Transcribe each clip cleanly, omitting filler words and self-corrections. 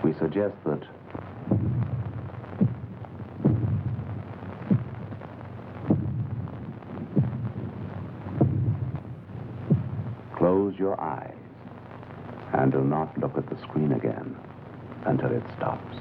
We suggest that close your eyes and do not look at the screen again until it stops.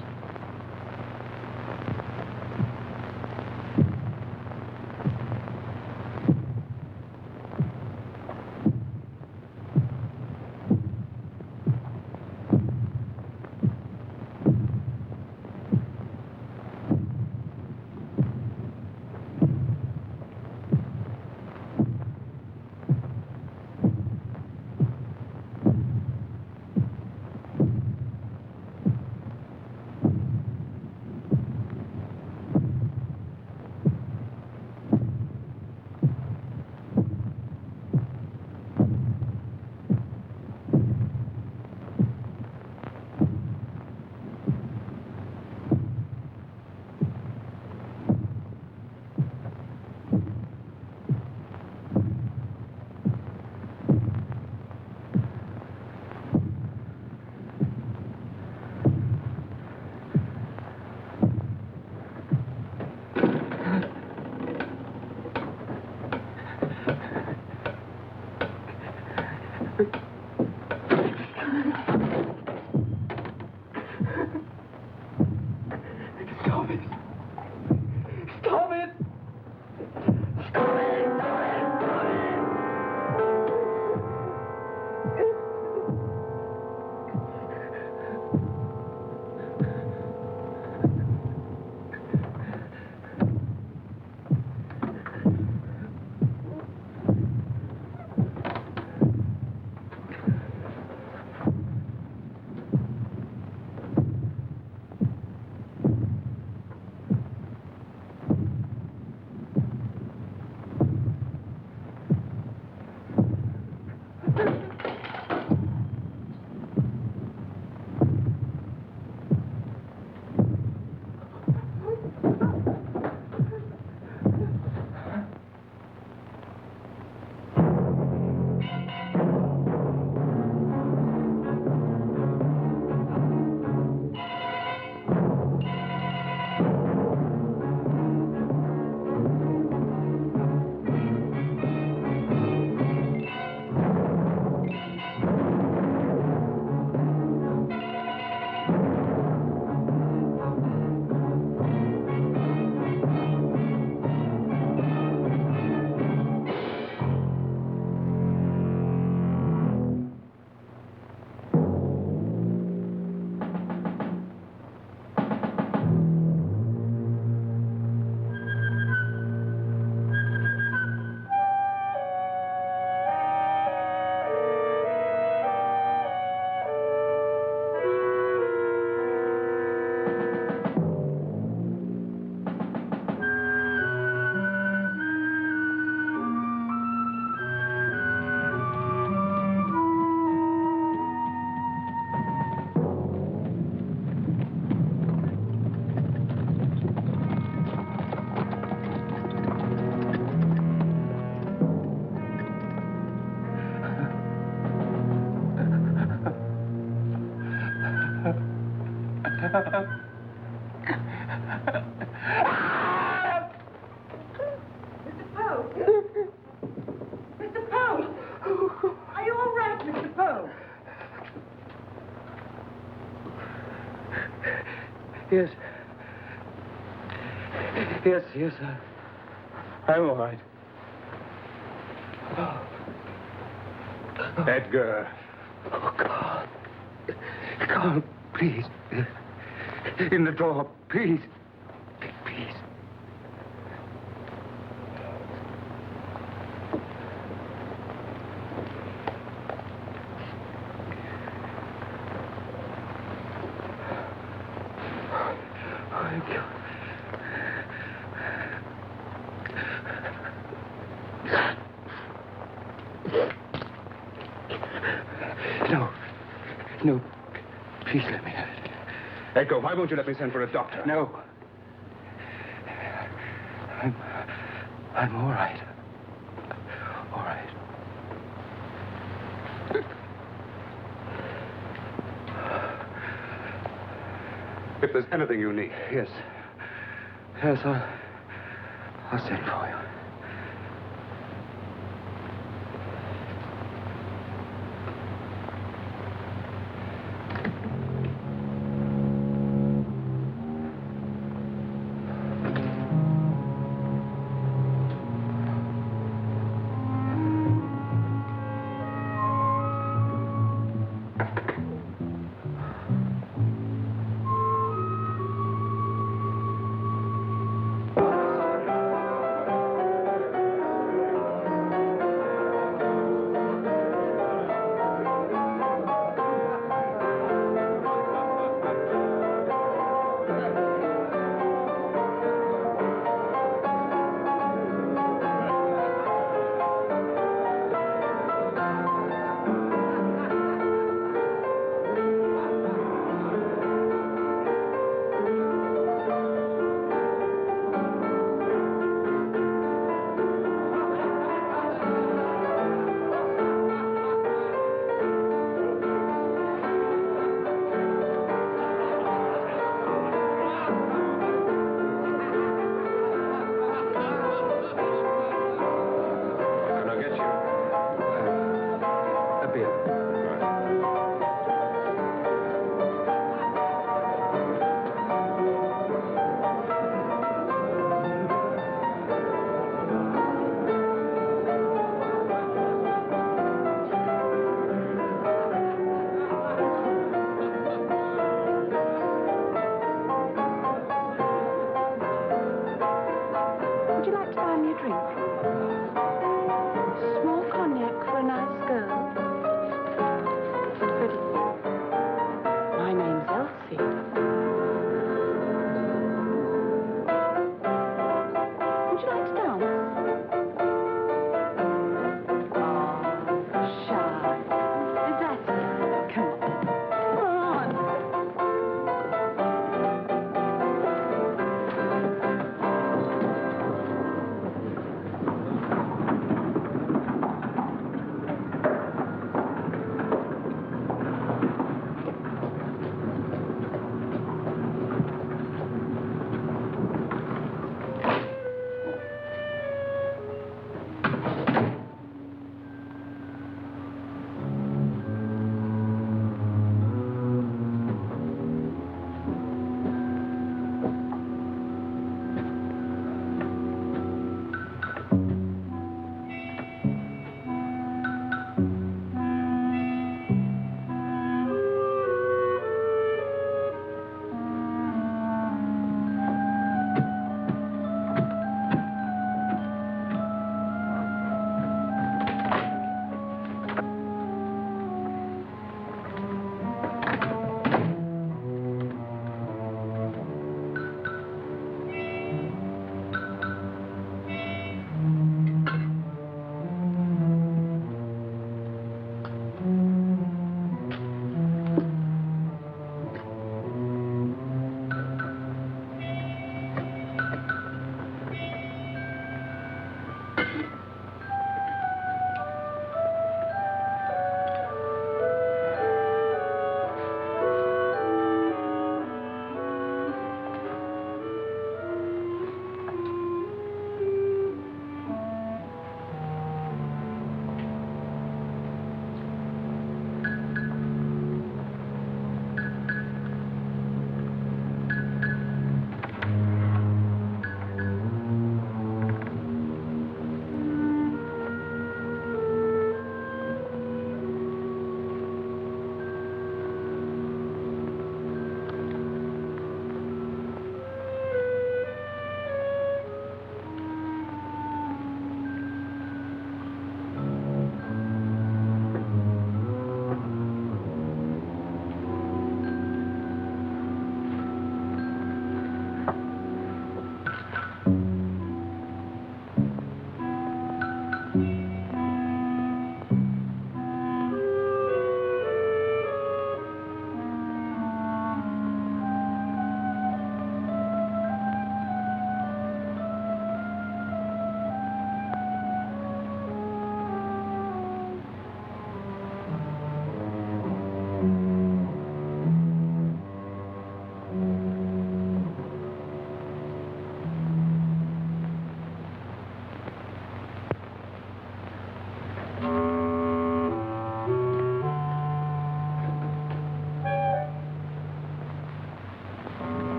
Yes. Yes, I'm all right. Edgar. Oh, Carl, please. In the drawer, please. Please. No, please let me have it. Edgar, why won't you let me send for a doctor? No. I'm all right. All right. If there's anything you need. Yes. Yes, I'll send for you.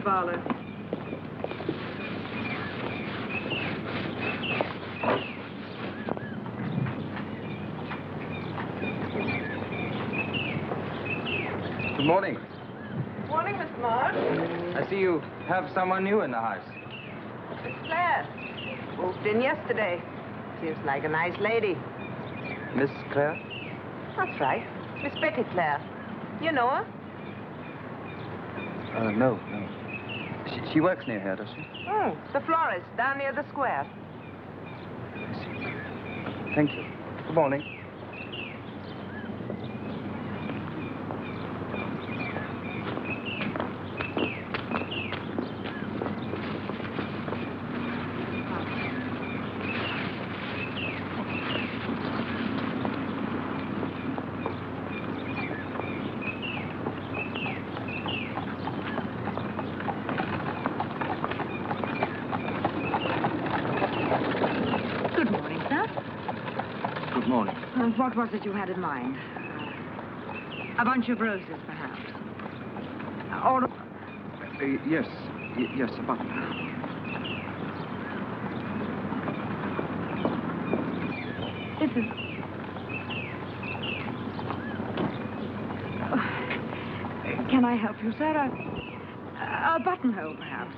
parlor. Good morning. Morning, Mr. Marsh. I see you have someone new in the house. Miss Clare. Moved in yesterday. Seems like a nice lady. Miss Clare? That's right. Miss Betty Clare. You know her? No. She works near here, does she? Oh, the florist down near the square. I see. Thank you. Good morning. What was it you had in mind? A bunch of roses, perhaps? Or... Yes, a button. This is... Can I help you, sir? A buttonhole, perhaps?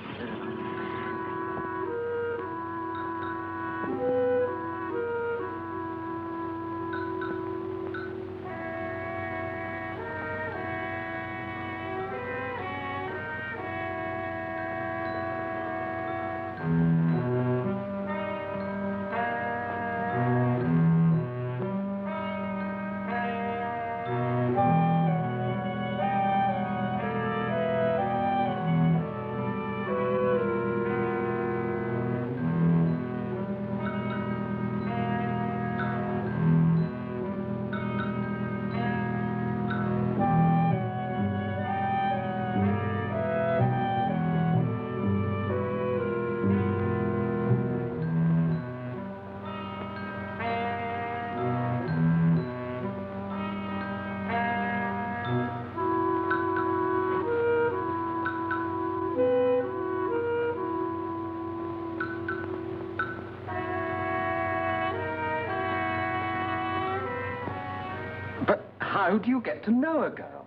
How do you get to know a girl?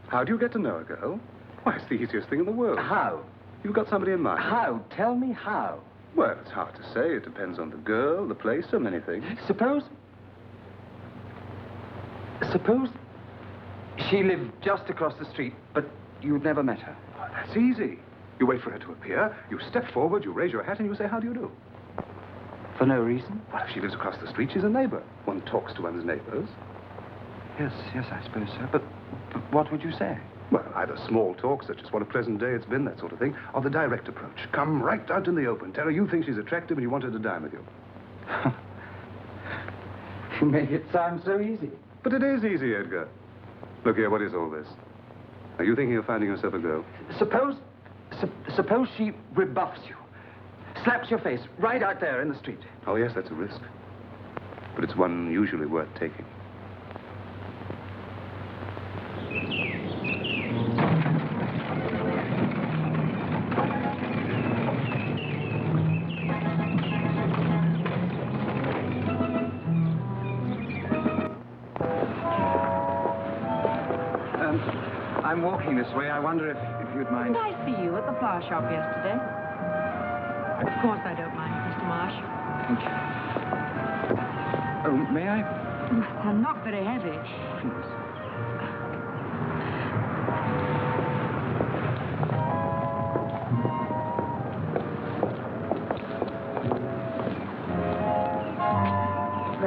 How do you get to know a girl? Why, it's the easiest thing in the world. How? You've got somebody in mind. How? Tell me how. Well, it's hard to say. It depends on the girl, the place, so many things. Suppose she lived just across the street, but you'd never met her. Oh, that's easy. You wait for her to appear, you step forward, you raise your hat, and you say, how do you do? For no reason? Well, if she lives across the street, she's a neighbor. One talks to one's neighbors. Yes, I suppose so. But what would you say? Well, either small talk, such as what a pleasant day it's been, that sort of thing, or the direct approach. Come right out in the open. Tell her you think she's attractive and you want her to dine with you. You make it sound so easy. But it is easy, Edgar. Look here, what is all this? Are you thinking of finding yourself a girl? Suppose she rebuffs you. Slaps your face right out there in the street. Oh, yes, that's a risk. But it's one usually worth taking. I'm walking this way. I wonder if you'd mind... Did I see you at the flower shop yesterday? Of course I don't mind, Mr. Marsh. Thank you. Oh, may I? They're not very heavy. Please.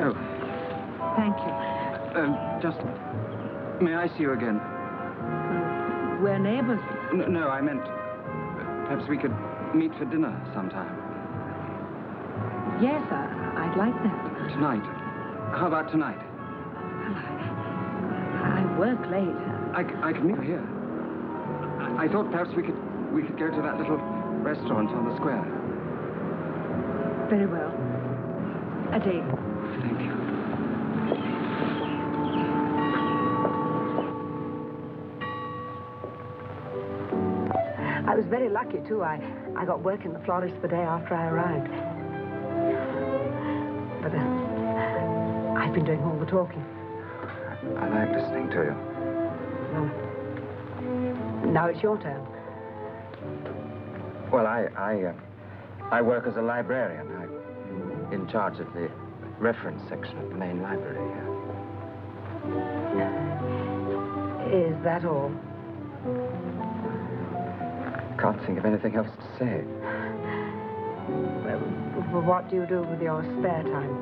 Oh. Thank you. Just... May I see you again? We're neighbors. No, I meant... perhaps we could meet for dinner sometime. Yes, I'd like that. Tonight. How about tonight? I work late. I could meet her here. I thought perhaps we could go to that little restaurant on the square. Very well. A date. Thank you. was very lucky, too. I got work in the florist the day after I arrived. But I've been doing all the talking. I like listening to you. Now it's your turn. Well, I work as a librarian. I'm in charge of the reference section of the main library here. Is that all? Can't think of anything else to say. Well, what do you do with your spare time?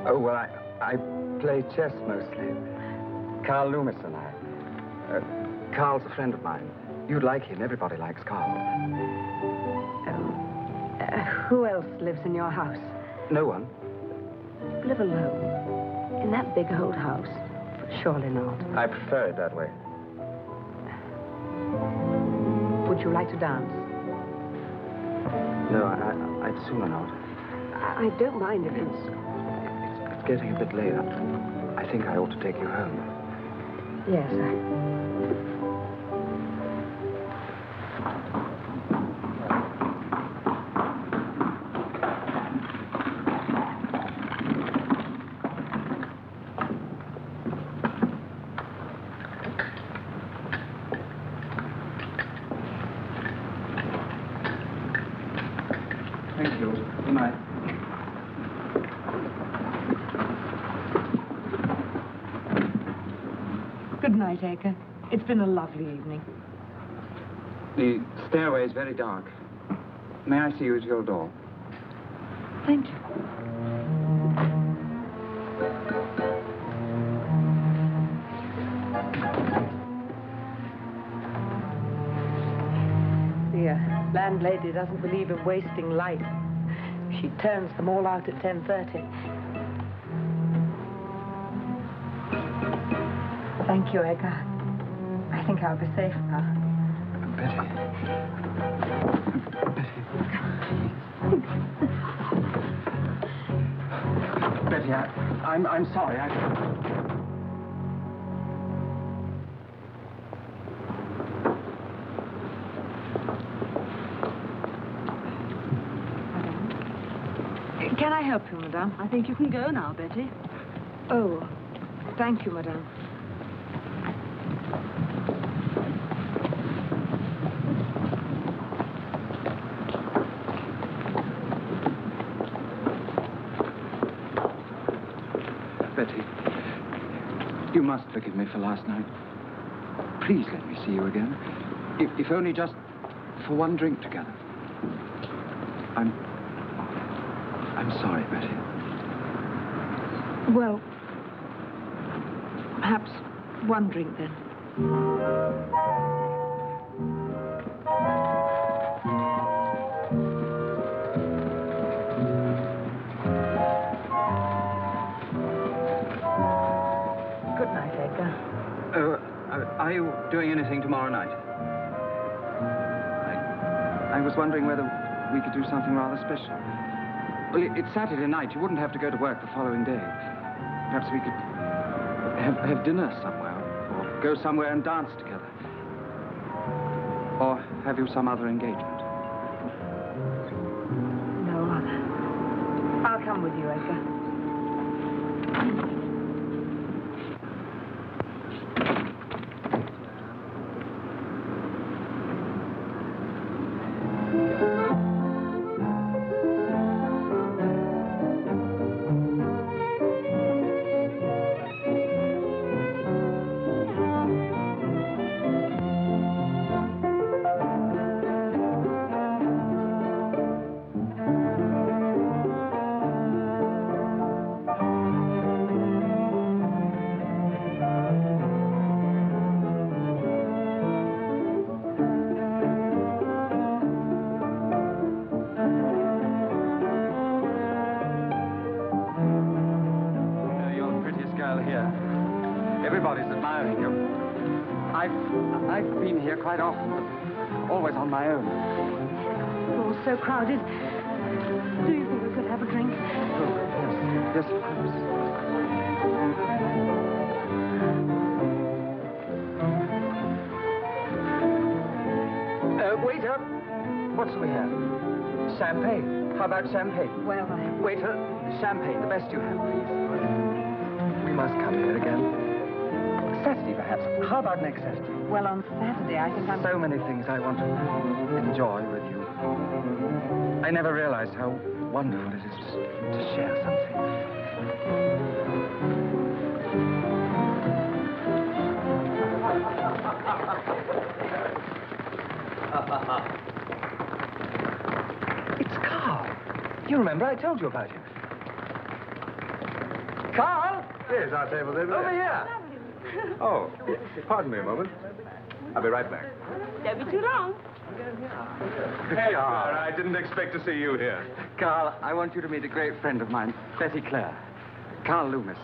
Oh, well, I play chess mostly. Carl Loomis and I. Carl's a friend of mine. You'd like him. Everybody likes Carl. Who else lives in your house? No one. Live alone? In that big old house? Surely not. I prefer it that way. Would you like to dance? No, I'd sooner not. I don't mind if It's getting a bit late. I think I ought to take you home. Yes, Thank you. Good night. Good night, Edgar. It's been a lovely evening. The stairway is very dark. May I see you at your door? Thank you. the landlady doesn't believe in wasting light. She turns them all out at 10:30. Thank you, Edgar. I think I'll be safe now. Betty. Betty, I'm sorry. Can I help you, madame? I think you can go now, Betty. Oh, thank you, madame. Betty, you must forgive me for last night. Please let me see you again. If only just for one drink together. I'm sorry, Betty. Well, perhaps one drink then. Good night, Edgar. Are you doing anything tomorrow night? I was wondering whether we could do something rather special. Well, it's Saturday night. You wouldn't have to go to work the following day. Perhaps we could have dinner somewhere, or go somewhere and dance together. Or have you some other engagement? No, I'll come with you, Edgar. I've been here quite often, but always on my own. Oh, so crowded. Do you think we could have a drink? Oh, yes, of course. what shall we have? Champagne. How about champagne? Well, Waiter, champagne, the best you have, please. We must come here again. Saturday, perhaps. How about next Saturday? well, on Saturday, I think I'm... So many things I want to enjoy with you. I never realized how wonderful it is to share something. It's Carl. You remember I told you about him. Carl! Yes, our table's over Over there. here. Oh, pardon me a moment. I'll be right back. Don't be too long. Hey, I didn't expect to see you here. Carl, I want you to meet a great friend of mine, Betty Clare. Carl Loomis.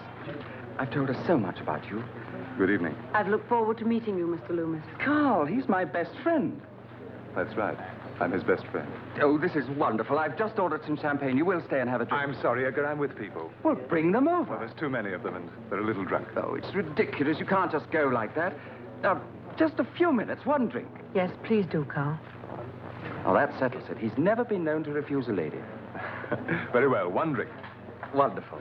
I've told her so much about you. Good evening. I've looked forward to meeting you, Mr. Loomis. Carl, he's my best friend. That's right. I'm his best friend. Oh, this is wonderful. I've just ordered some champagne. You will stay and have a drink. I'm sorry, Edgar. I'm with people. Well, bring them over. Well, there's too many of them, and they're a little drunk. Oh, it's ridiculous. You can't just go like that. Now, just a few minutes, one drink. Yes, please do, Carl. Oh, that settles it. He's never been known to refuse a lady. Very well, one drink. Wonderful.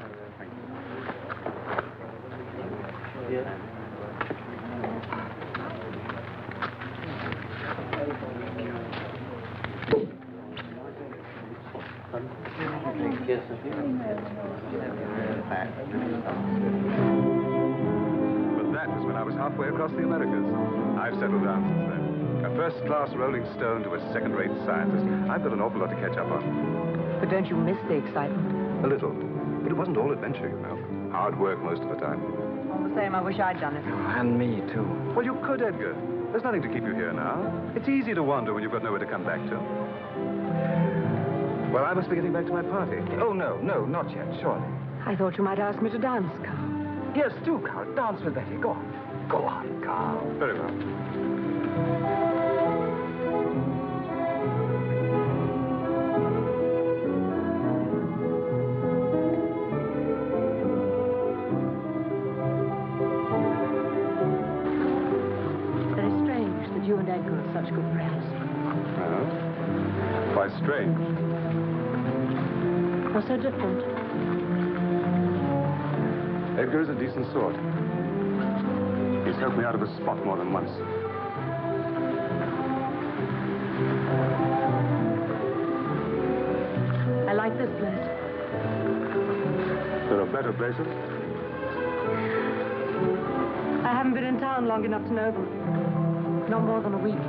But that was when I was halfway across the Americas. I've settled down since then. A first-class Rolling Stone to a second-rate scientist. I've got an awful lot to catch up on. But don't you miss the excitement? A little. But it wasn't all adventure, you know. Hard work most of the time. All the same, I wish I'd done it. Oh, and me, too. Well, you could, Edgar. There's nothing to keep you here now. It's easy to wander when you've got nowhere to come back to. Well, I must be getting back to my party. Oh, no, not yet, surely. I thought you might ask me to dance, Carl. Yes, do, Carl. Dance with Betty. Go on. Go on, Carl. Very well. Very strange that you and Edgar are such good friends. Quite strange. What's so different? Edgar is a decent sort. He's helped me out of a spot more than once. I like this place. There are better places. I haven't been in town long enough to know them. Not more than a week.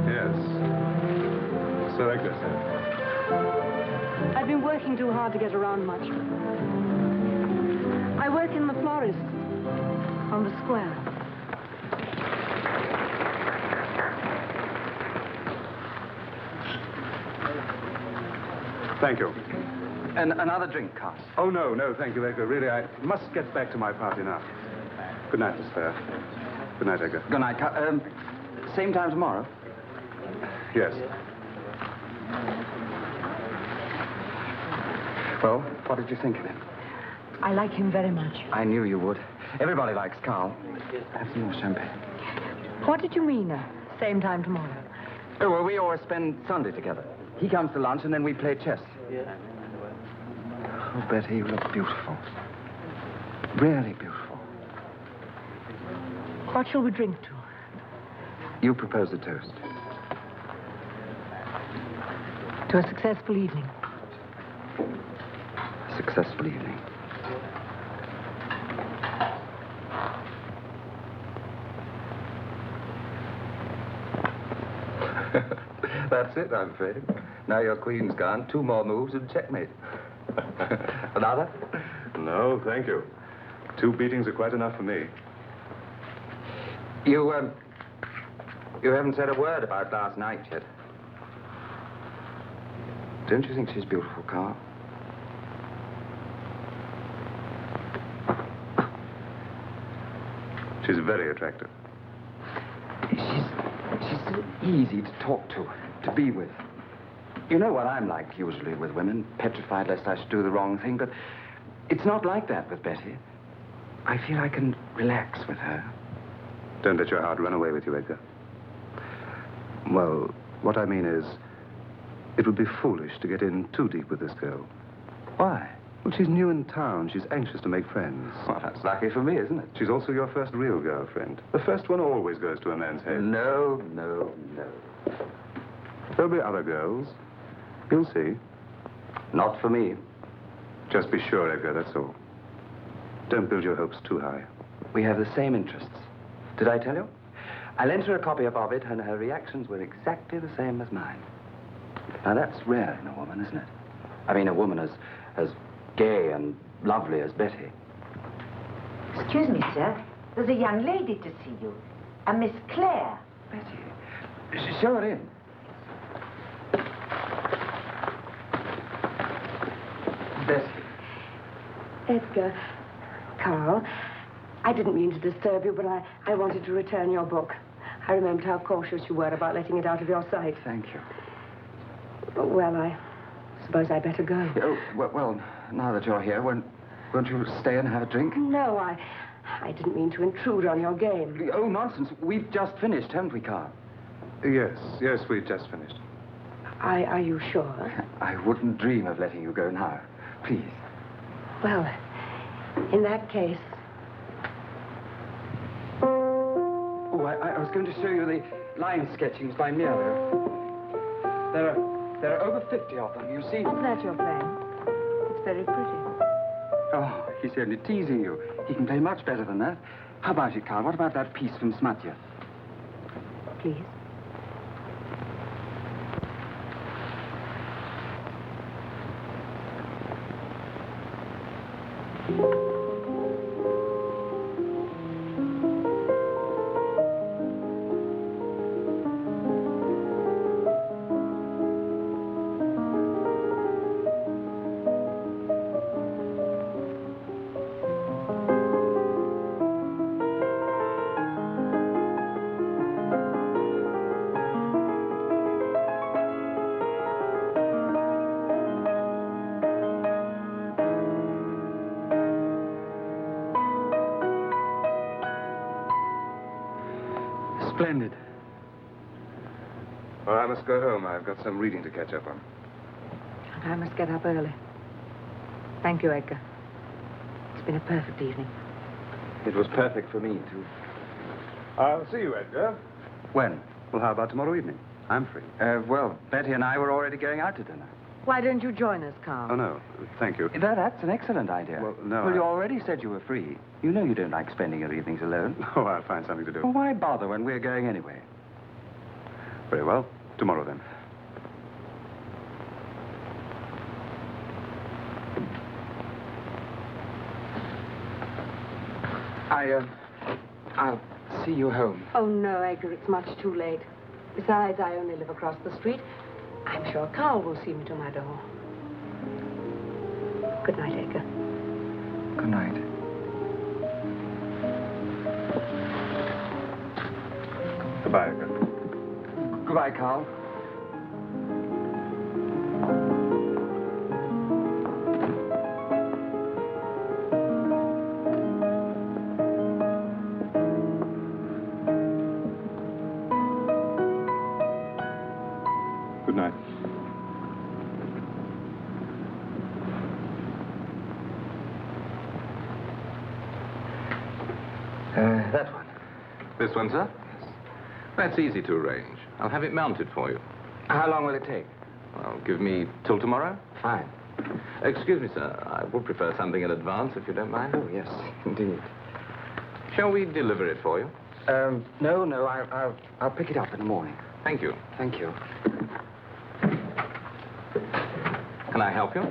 Yes. So Edgar said. I've been working too hard to get around much. I work in the florist on the square. Thank you. And another drink, Carl. Oh, no, thank you, Edgar. Really, I must get back to my party now. Good night, Miss Fair. Good night, Edgar. Good night, Carl. Same time tomorrow? Yes. Well, what did you think of him? I like him very much. I knew you would. Everybody likes Carl. Have some more champagne. What did you mean, same time tomorrow? Oh, well, we always spend Sunday together. He comes to lunch, and then we play chess. Oh, Betty, you look beautiful. Really beautiful. What shall we drink to? You propose a toast. To a successful evening. A successful evening. That's it, I'm afraid. Now your queen's gone. 2 more moves and checkmate. Another? No, thank you. 2 beatings are quite enough for me. You haven't said a word about last night yet. Don't you think she's beautiful, Carl? She's very attractive. She's so easy to talk to be with. You know what I'm like usually with women, petrified lest I should do the wrong thing, but it's not like that with Betty. I feel I can relax with her. Don't let your heart run away with you, Edgar. Well, what I mean is, it would be foolish to get in too deep with this girl. Why? Well, she's new in town. She's anxious to make friends. Well, that's lucky for me, isn't it? She's also your first real girlfriend. The first one always goes to a man's head. No. There'll be other girls. You'll see. Not for me. Just be sure, Edgar, that's all. Don't build your hopes too high. We have the same interests. Did I tell you? I lent her a copy of it, and her reactions were exactly the same as mine. Now, that's rare in a woman, isn't it? I mean, a woman as gay and lovely as Betty. Excuse me, sir. There's a young lady to see you. A Miss Clare. Betty. Show her in. Betty. Edgar, Carl, I didn't mean to disturb you, but I wanted to return your book. I remembered how cautious you were about letting it out of your sight. Thank you. Well, I suppose I better go. Oh, well, now that you're here, won't you stay and have a drink? No, I didn't mean to intrude on your game. Oh, nonsense. We've just finished, haven't we, Carl? Yes, we've just finished. Are you sure? I wouldn't dream of letting you go now. Please. Well, in that case... Oh, I was going to show you the line sketchings by Miro. There are over 50 of them, you see. Of that you're playing. It's very pretty. Oh, he's only teasing you. He can play much better than that. How about it, Carl? What about that piece from Smutya? Please. Splendid. Well, I must go home. I've got some reading to catch up on. I must get up early. Thank you, Edgar. It's been a perfect evening. It was perfect for me, too. I'll see you, Edgar. When? Well, how about tomorrow evening? I'm free. Well, Betty and I were already going out to dinner. Why don't you join us, Carl? Oh, no. Thank you. That's an excellent idea. Well, no, Well, you I- already said you were free. You know you don't like spending your evenings alone. Oh, I'll find something to do. Well, why bother when we're going anyway? Very well. Tomorrow, then. I'll see you home. Oh, no, Edgar, it's much too late. Besides, I only live across the street. I'm sure Carl will see me to my door. Good night, Edgar. Good night. Goodbye, Edgar. Goodbye, Carl. Good night. That one. This one, sir? Yes. That's easy to arrange. I'll have it mounted for you. How long will it take? Well, give me till tomorrow. Fine. Excuse me, sir. I would prefer something in advance, if you don't mind. Oh, yes, indeed. Shall we deliver it for you? No, I'll pick it up in the morning. Thank you. Thank you. Can I help you?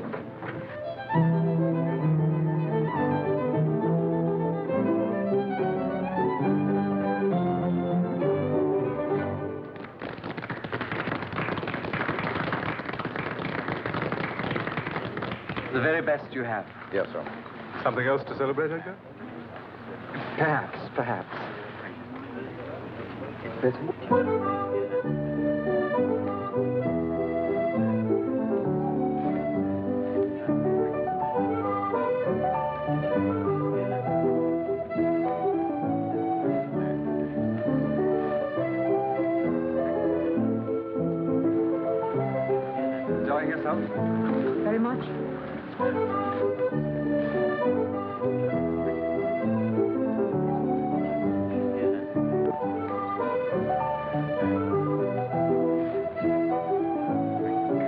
The very best you have. Yes, sir. Something else to celebrate, Edgar? Perhaps. Betty?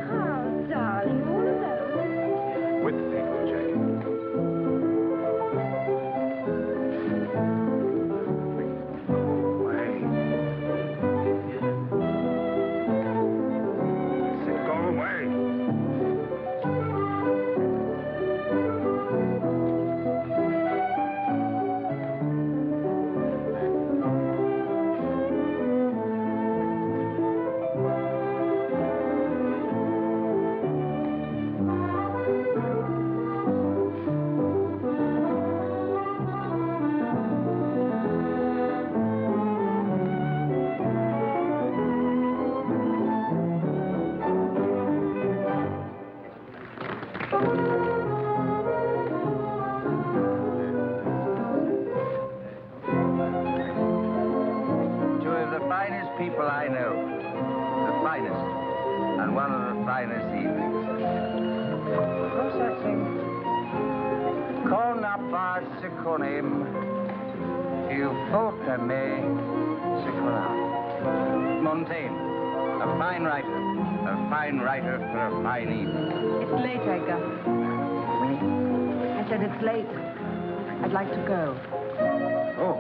Carl, darling, all alone. With people, Jane. Away. I said go away. Two of the finest people I know. The finest. And one of the finest evenings. What's that thing? Con appar seconem. Il faut aimer ce qu'on a. Montaigne. A fine writer. A fine writer for a fine evening. It's late, Edgar. I said it's late. I'd like to go. Oh.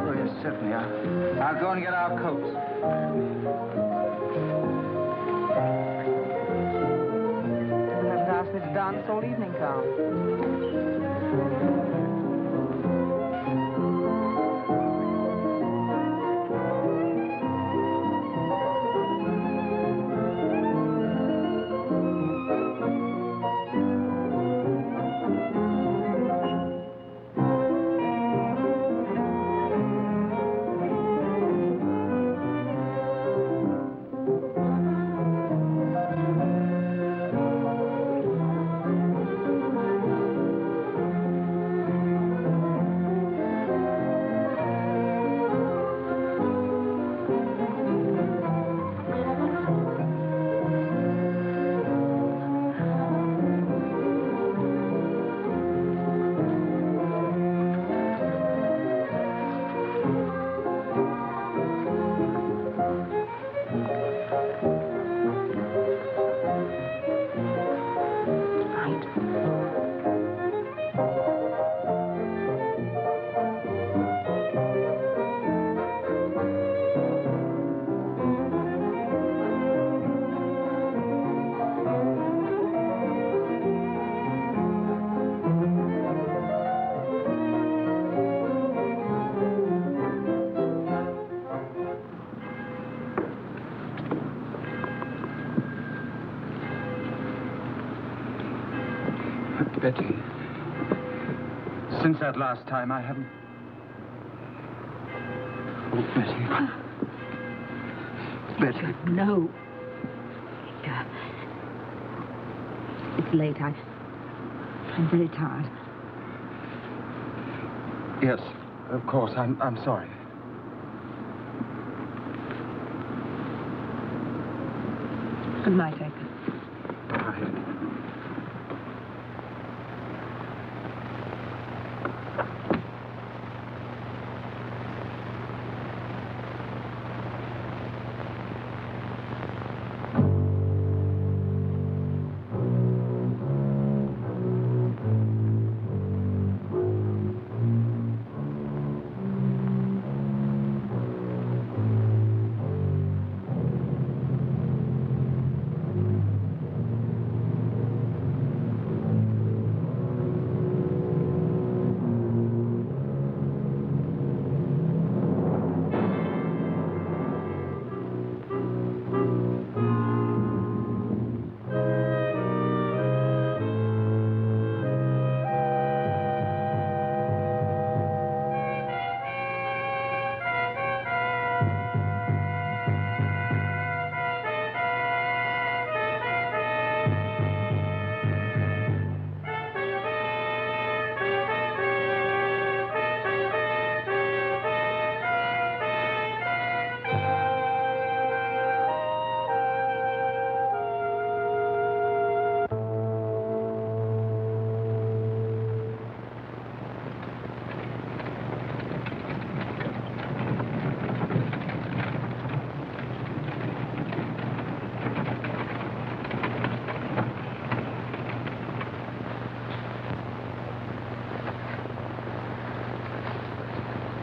Oh, yes, certainly. I'll go and get our coats. You haven't asked me to dance all evening, Carl. Betty, since that last time, I haven't... Oh, Betty. Betty. No. Edgar. It's late. I'm very tired. Yes, of course. I'm sorry. Good night, Edgar. Good night.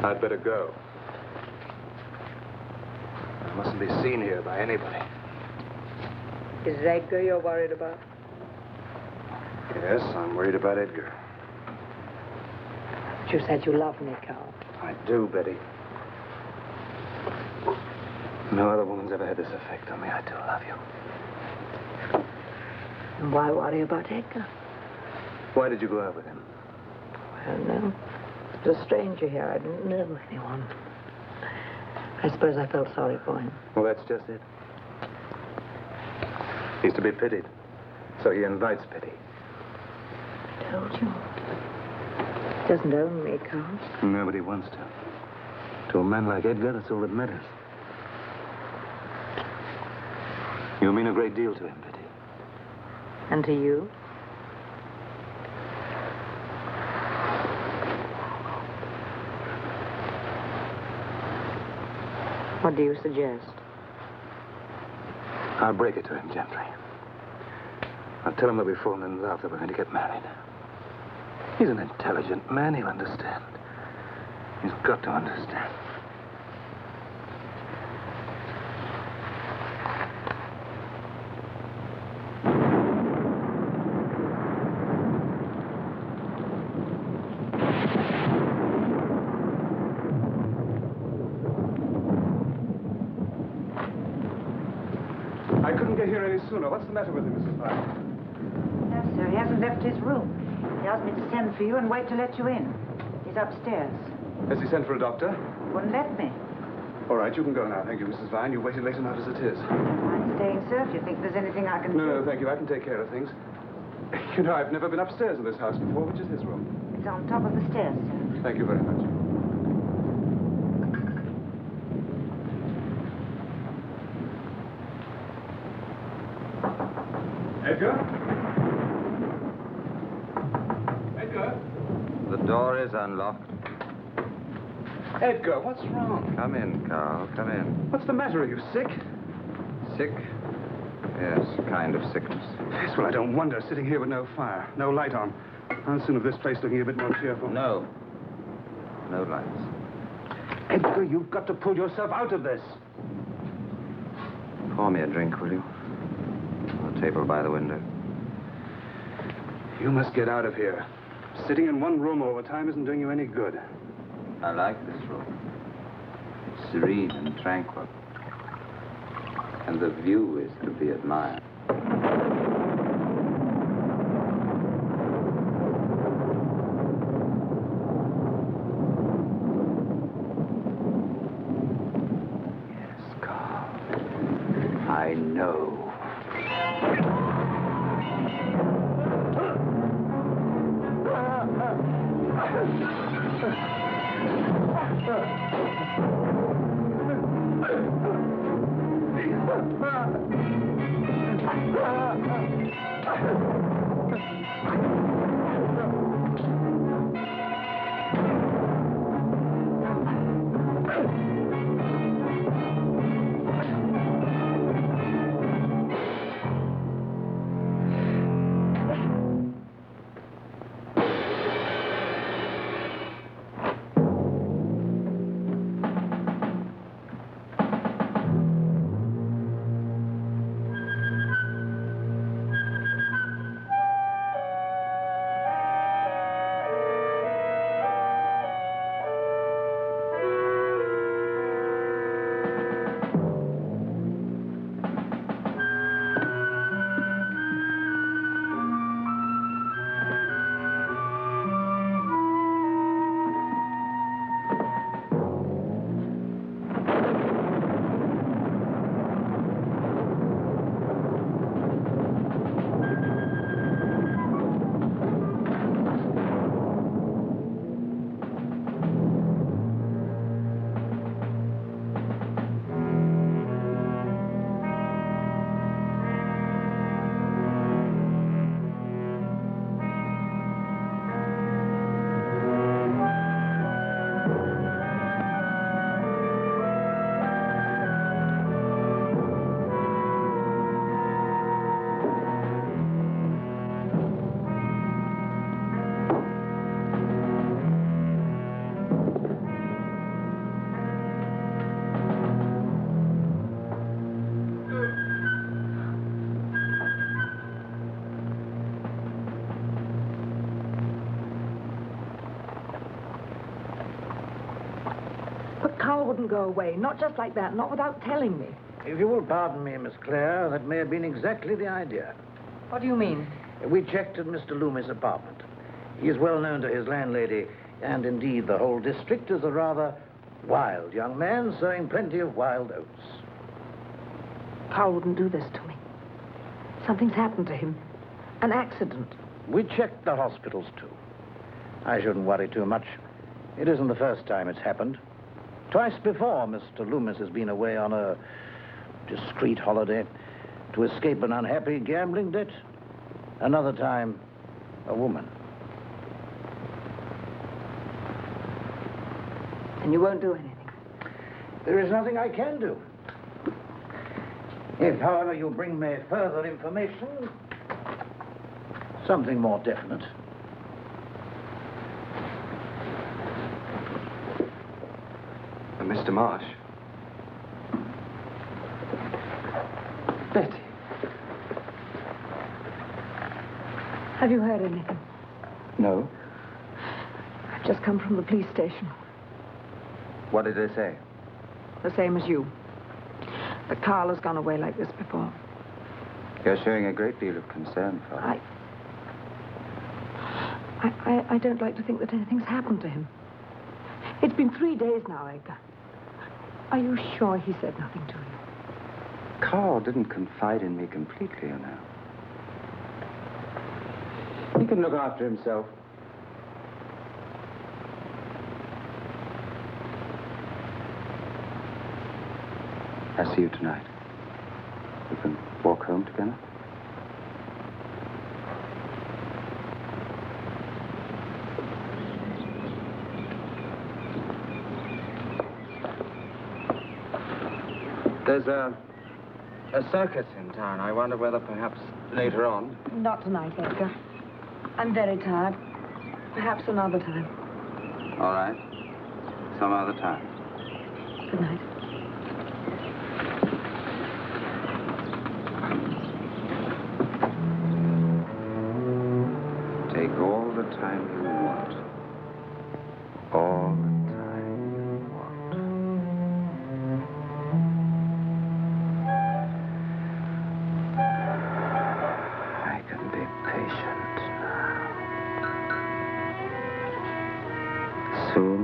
I'd better go. I mustn't be seen here by anybody. Is it Edgar you're worried about? Yes, I'm worried about Edgar. You said you love me, Carl. I do, Betty. No other woman's ever had this effect on me. I do love you. And why worry about Edgar? Why did you go out with him? I don't know. There's a stranger here. I didn't know anyone. I suppose I felt sorry for him. Well, that's just it. He's to be pitied. So he invites pity. I told you. He doesn't own me, Carl. Nobody wants to. To a man like Edgar, that's all that matters. You mean a great deal to him, Betty. And to you? What do you suggest? I'll break it to him gently. I'll tell him that we've fallen in love, that we're going to get married. He's an intelligent man. He'll understand. He's got to understand. I couldn't get here any sooner. What's the matter with him, Mrs. Vine? No, sir, he hasn't left his room. He asked me to send for you and wait to let you in. He's upstairs. Has he sent for a doctor? Wouldn't let me. All right, you can go now. Thank you, Mrs. Vine. You waited late enough as it is. Don't mind staying, sir, if you think there's anything I can do. No, thank you. I can take care of things. You know, I've never been upstairs in this house before. Which is his room? It's on top of the stairs, sir. Thank you very much. Edgar? Edgar? The door is unlocked. Edgar, what's wrong? Come in, Carl. Come in. What's the matter? Are you sick? Sick? Yes, kind of sickness. Yes, well, I don't wonder. Sitting here with no fire, no light on. I'll soon have this place looking a bit more cheerful. No. No lights. Edgar, you've got to pull yourself out of this. Pour me a drink, will you? On the table by the window. You must get out of here. Sitting in one room all the time isn't doing you any good. I like this room. It's serene and tranquil. And the view is to be admired. Yes, Carl. I know. But Carl wouldn't go away, not just like that, not without telling me. If you will pardon me, Miss Clare, that may have been exactly the idea. What do you mean? We checked at Mr. Loomis' apartment. He is well known to his landlady, and indeed the whole district, as a rather wild young man sowing plenty of wild oats. Carl wouldn't do this to me. Something's happened to him. An accident. We checked the hospitals, too. I shouldn't worry too much. It isn't the first time it's happened. Twice before, Mr. Loomis has been away on a discreet holiday to escape an unhappy gambling debt. Another time, a woman. And you won't do anything? There is nothing I can do. If, however, you bring me further information, something more definite. Mr. Marsh. Betty. Have you heard anything? No. I've just come from the police station. What did they say? The same as you. That Carl has gone away like this before. You're showing a great deal of concern for him. I don't like to think that anything's happened to him. It's been 3 days now, Edgar. Are you sure he said nothing to you? Carl didn't confide in me completely, you know. He can look after himself. I'll see you tonight. We can walk home together. There's a circus in town. I wonder whether perhaps later on. Not tonight, Edgar. I'm very tired. Perhaps another time. All right. Some other time. Good night. Take all the time you want. All the time you want. I can be patient now. Soon,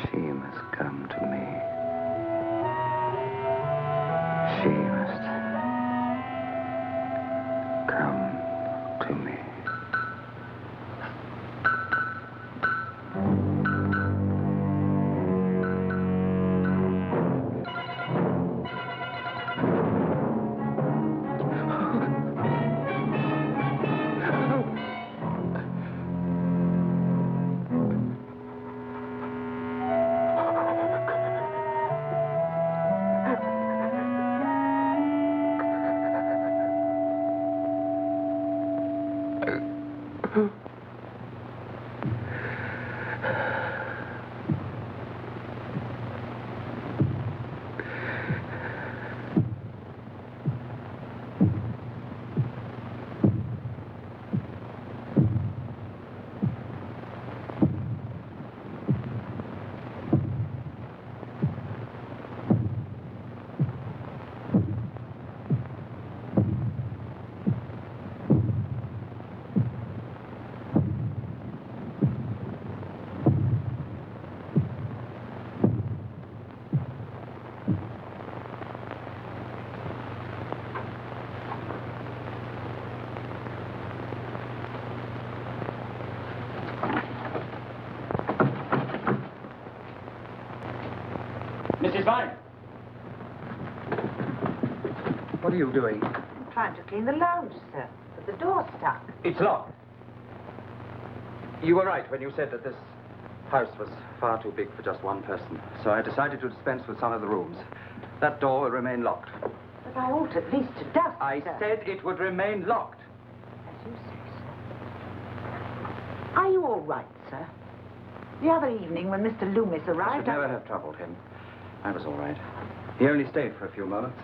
she must come to me. She must come to me. Mrs. Vine! What are you doing? I'm trying to clean the lounge, sir. But the door's stuck. It's locked. You were right when you said that this house was far too big for just one person. So I decided to dispense with some of the rooms. That door will remain locked. But I ought at least to dust, I sir. said it would remain locked. As you say, sir. Are you all right, sir? The other evening when Mr. Loomis I arrived, should never have troubled him. I was all right. He only stayed for a few moments.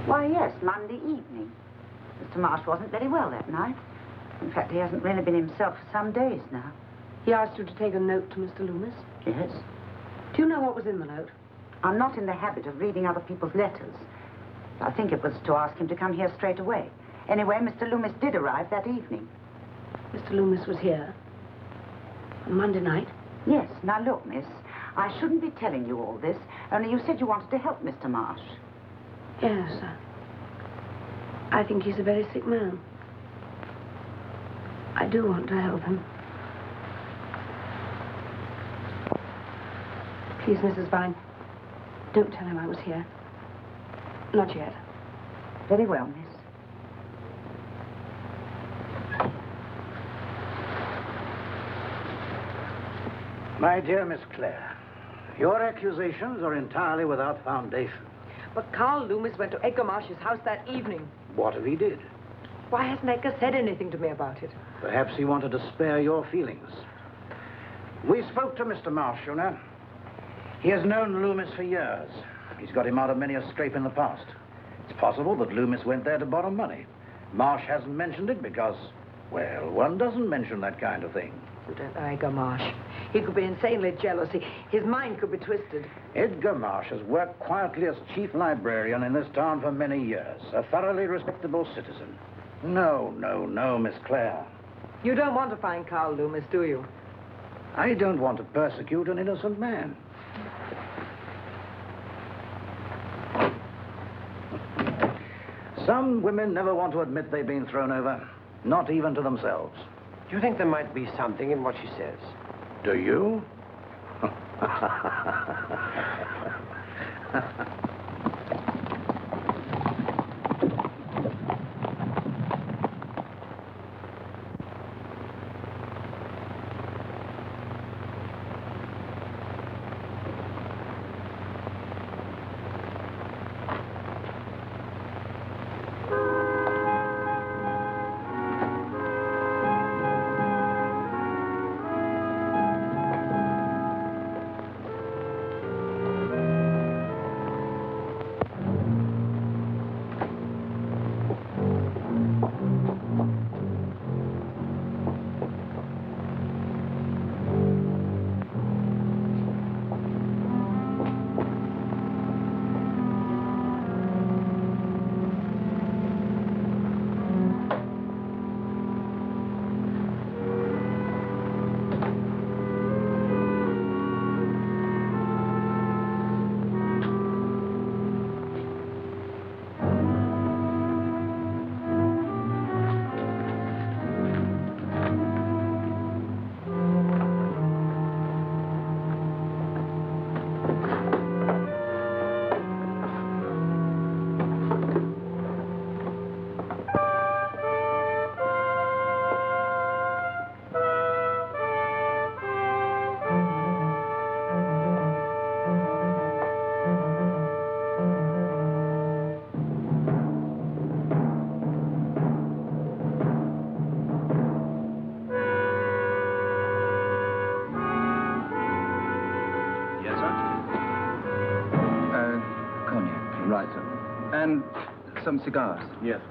Why, yes, Monday evening. Mr. Marsh wasn't very well that night. In fact, he hasn't really been himself for some days now. He asked you to take a note to Mr. Loomis? Yes. Do you know what was in the note? I'm not in the habit of reading other people's letters. I think it was to ask him to come here straight away. Anyway, Mr. Loomis did arrive that evening. Mr. Loomis was here? On Monday night? Yes. Now, look, miss, I shouldn't be telling you all this, only you said you wanted to help Mr. Marsh. Yes. I think he's a very sick man. I do want to help him. Please, Mrs. Vine, don't tell him I was here. Not yet. Very well, miss. My dear Miss Clare, your accusations are entirely without foundation. But Carl Loomis went to Edgar Marsh's house that evening. What if he did? Why hasn't Edgar said anything to me about it? Perhaps he wanted to spare your feelings. We spoke to Mr. Marsh, you know. He has known Loomis for years. He's got him out of many a scrape in the past. It's possible that Loomis went there to borrow money. Marsh hasn't mentioned it because, well, one doesn't mention that kind of thing. You don't know Edgar Marsh. He could be insanely jealous. His mind could be twisted. Edgar Marsh has worked quietly as chief librarian in this town for many years. A thoroughly respectable citizen. No, Miss Clare. You don't want to find Carl Loomis, do you? I don't want to persecute an innocent man. Some women never want to admit they've been thrown over, not even to themselves. Do you think there might be something in what she says? Do you? Cognac, please. Right, sir. And some cigars. Yes.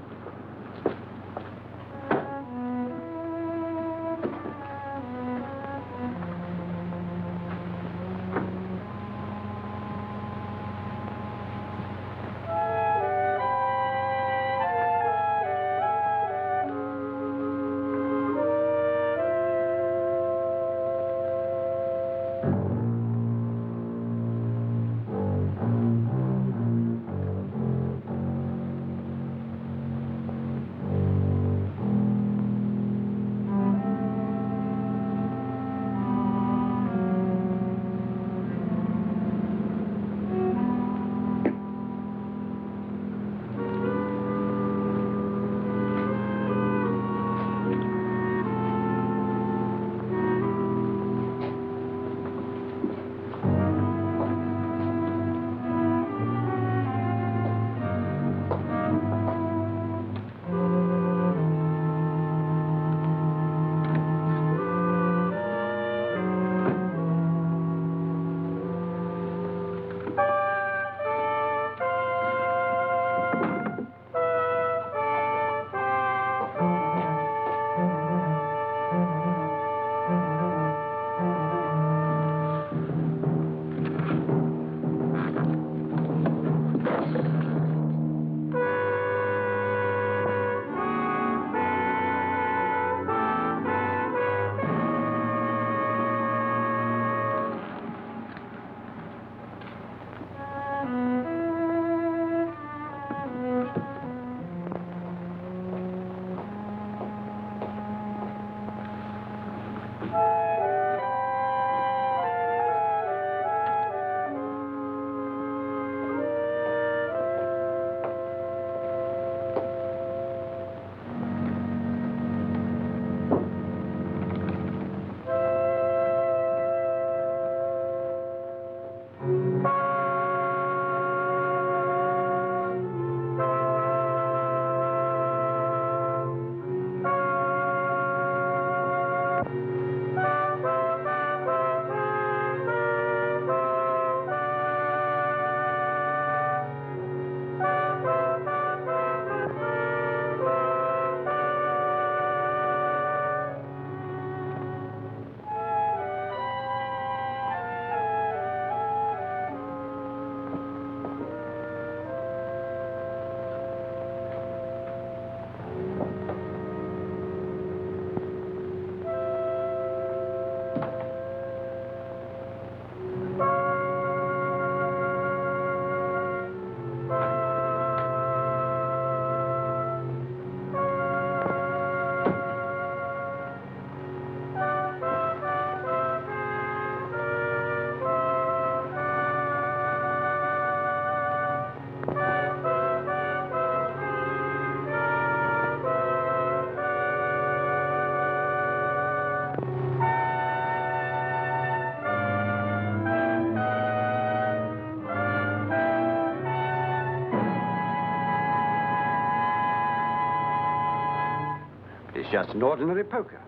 It's just an ordinary poker.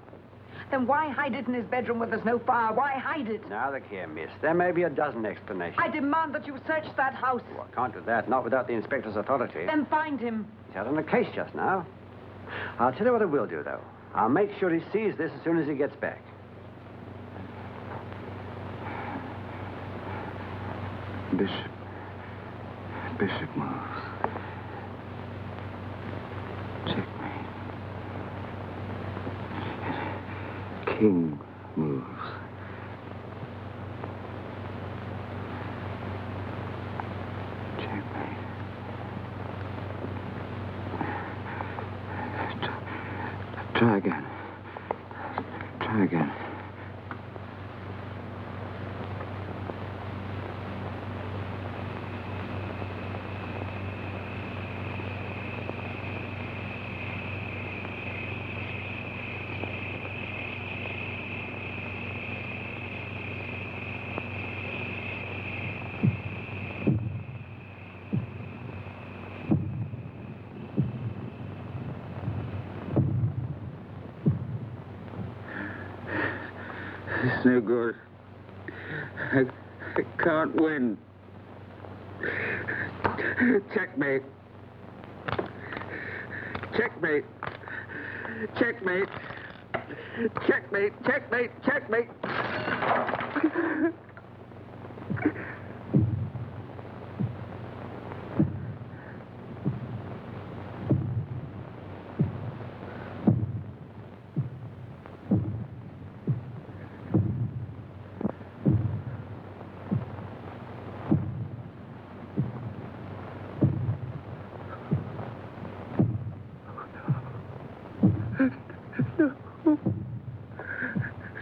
Then why hide it in his bedroom where there's no fire? Why hide it? Now, look here, miss. There may be a dozen explanations. I demand that you search that house. Oh, I can't do that, not without the inspector's authority. Then find him. He's out on a case just now. I'll tell you what I will do, though. I'll make sure he sees this as soon as he gets back. Bishop moves. Checkmate. King moves. Checkmate. Try again. Try again. It's no good. I can't win. Checkmate. Checkmate. Checkmate. Checkmate. Checkmate. Checkmate.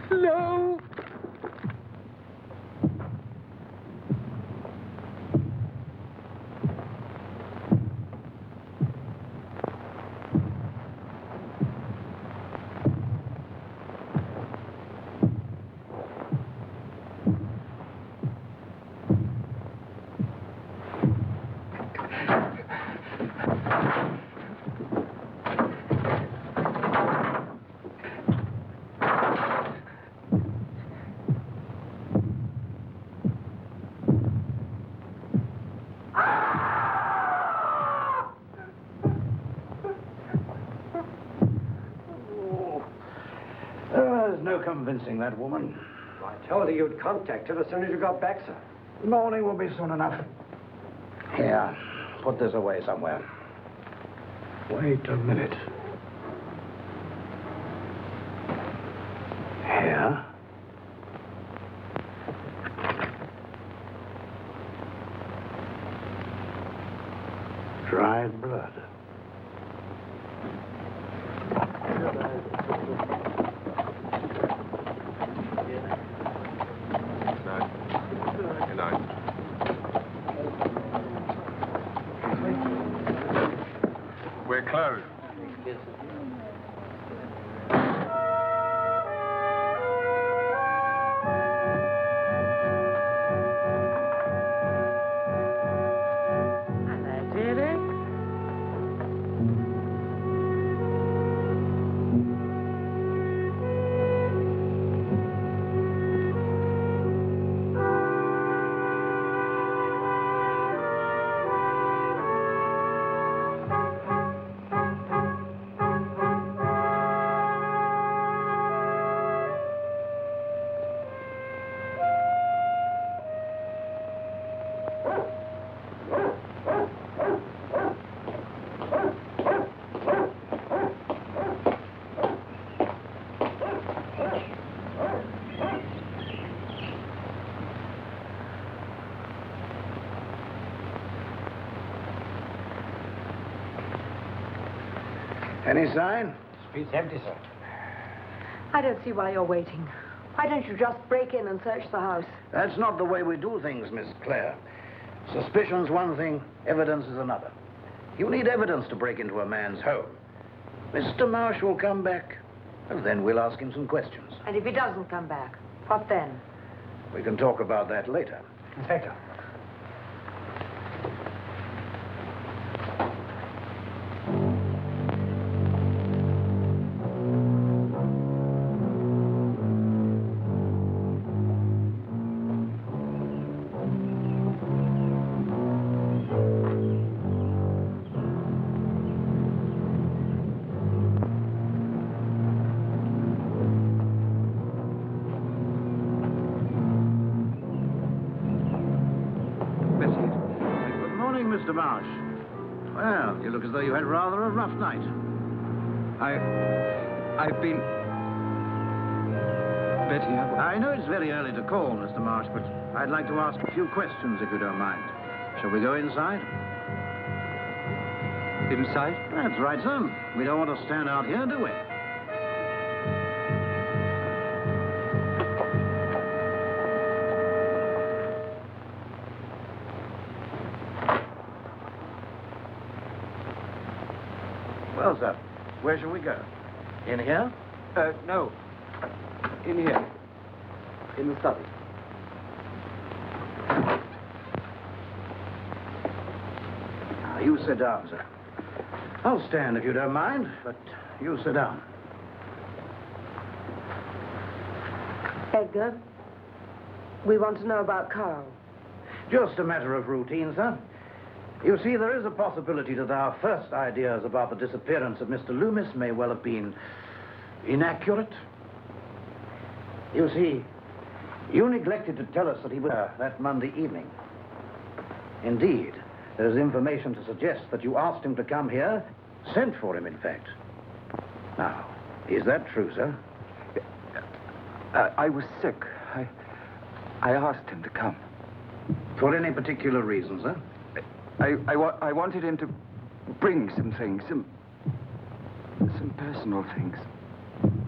No. There's no convincing that woman. I told her you'd contact her as soon as you got back, sir. Morning will be soon enough. Here, put this away somewhere. Wait a minute. Here. Dried blood. We're closed. Any sign? Street's empty, sir. I don't see why you're waiting. Why don't you just break in and search the house? That's not the way we do things, Miss Clare. Suspicion's one thing, evidence is another. You need evidence to break into a man's home. Mr. Marsh will come back, and then we'll ask him some questions. And if he doesn't come back, what then? We can talk about that later. Inspector. Mr. Marsh. Well, you look as though you had rather a rough night. I've been... Betty, I know it's very early to call, Mr. Marsh, but I'd like to ask a few questions, if you don't mind. Shall we go inside? Inside? That's right, son. We don't want to stand out here, do we? Well, sir, where shall we go? In here? No. In here. In the study. Now, you sit down, sir. I'll stand if you don't mind, but you sit down. Edgar, We want to know about Carl. Just a matter of routine, sir. You see, there is a possibility that our first ideas about the disappearance of Mr. Loomis may well have been inaccurate. You see, you neglected to tell us that he was that Monday evening. Indeed, there is information to suggest that you asked him to come here, sent for him, in fact. Now, is that true, sir? I was sick. I asked him to come. For any particular reason, sir? I wanted him to bring some things, some personal things.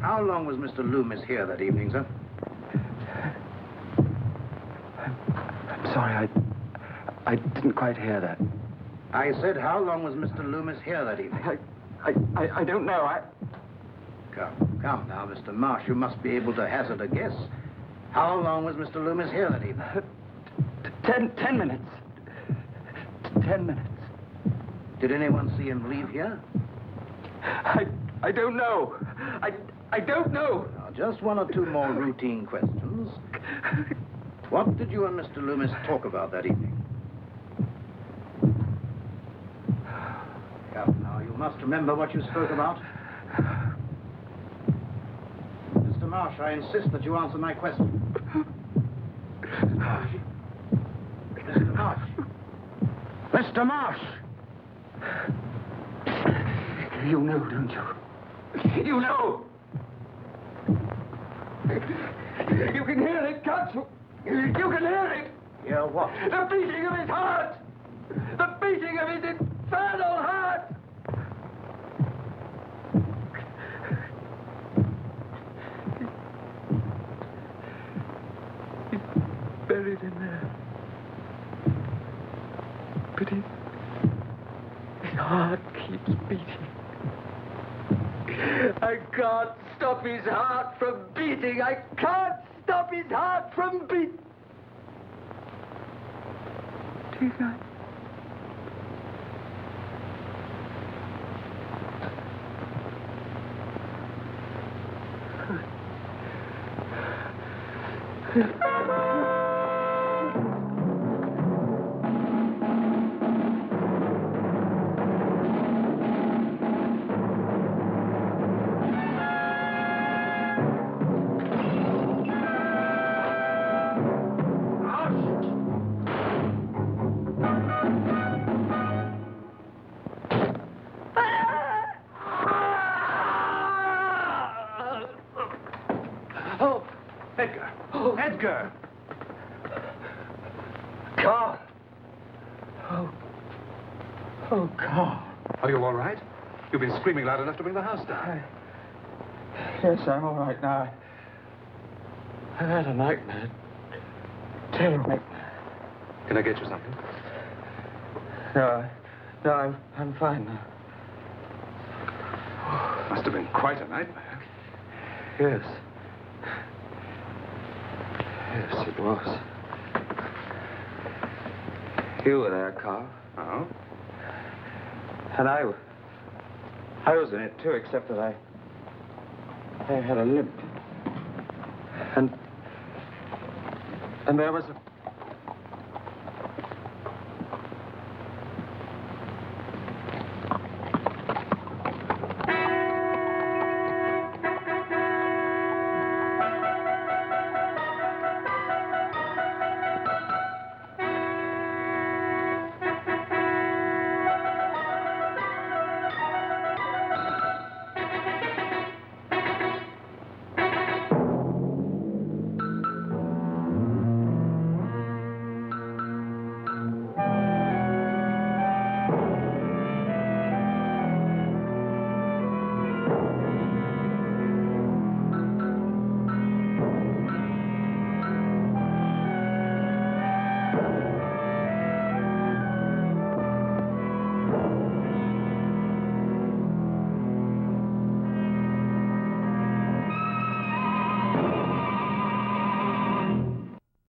How long was Mr. Loomis here that evening, sir? I'm sorry, I didn't quite hear that. I said, how long was Mr. Loomis here that evening? I don't know. Come now, Mr. Marsh. You must be able to hazard a guess. How long was Mr. Loomis here that evening? 10 minutes. 10 minutes. Did anyone see him leave here? I don't know. I don't know. Now, just one or two more routine questions. What did you and Mr. Loomis talk about that evening? Come now, you must remember what you spoke about. Mr. Marsh, I insist that you answer my question. Mr. Marsh. Mr. Marsh. Mr. Marsh! You know, don't you? You know! You can hear it, can't you? You can hear it! Hear what? The beating of his heart! The beating of his infernal heart! He's buried in there. But his heart keeps beating. I can't stop his heart from beating. I can't stop his heart from beating. Do you know? Edgar! Oh, Edgar! Carl! Oh, Carl. Are you all right? You've been screaming loud enough to bring the house down. Yes, I'm all right now. I've had a nightmare. Terrible nightmare. Can I get you something? No, I'm fine now. Must have been quite a nightmare. Yes. Yes, it was. You were there, Carl. Oh? And I was in it, too, except that I had a limp. And there was